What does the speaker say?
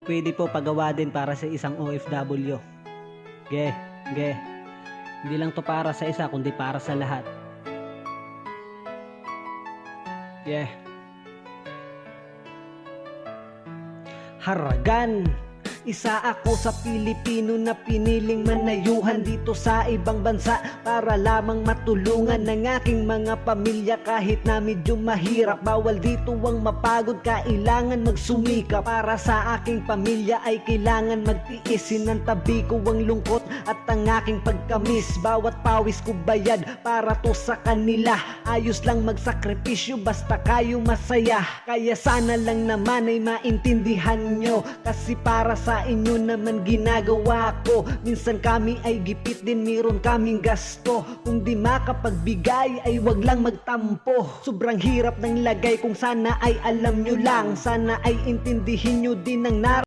Pwede po pagawa din para sa isang OFW. Ge, ge. Hindi lang to para sa isa, kundi para sa lahat. Yeah. Haragan. Isa ako sa Pilipino na piniling manayuhan dito sa ibang bansa para lamang matulungan ng aking mga pamilya kahit na medyo mahirap. Bawal dito ang mapagod, kailangan magsumika. Para sa aking pamilya ay kailangan magtiis. Sinantabi ko ang lungkot at ang aking pagkamis. Bawat pawis ko bayad para to sa kanila. Ayos lang magsakripisyo basta kayo masaya. Kaya sana lang naman ay maintindihan nyo, kasi para sa inyo naman ginagawa ko. Minsan kami ay gipit din, meron kaming gasto. Kung di makapagbigay ay wag lang magtampo. Sobrang hirap ng lagay, kung sana ay alam nyo lang. Sana ay intindihin nyo din ang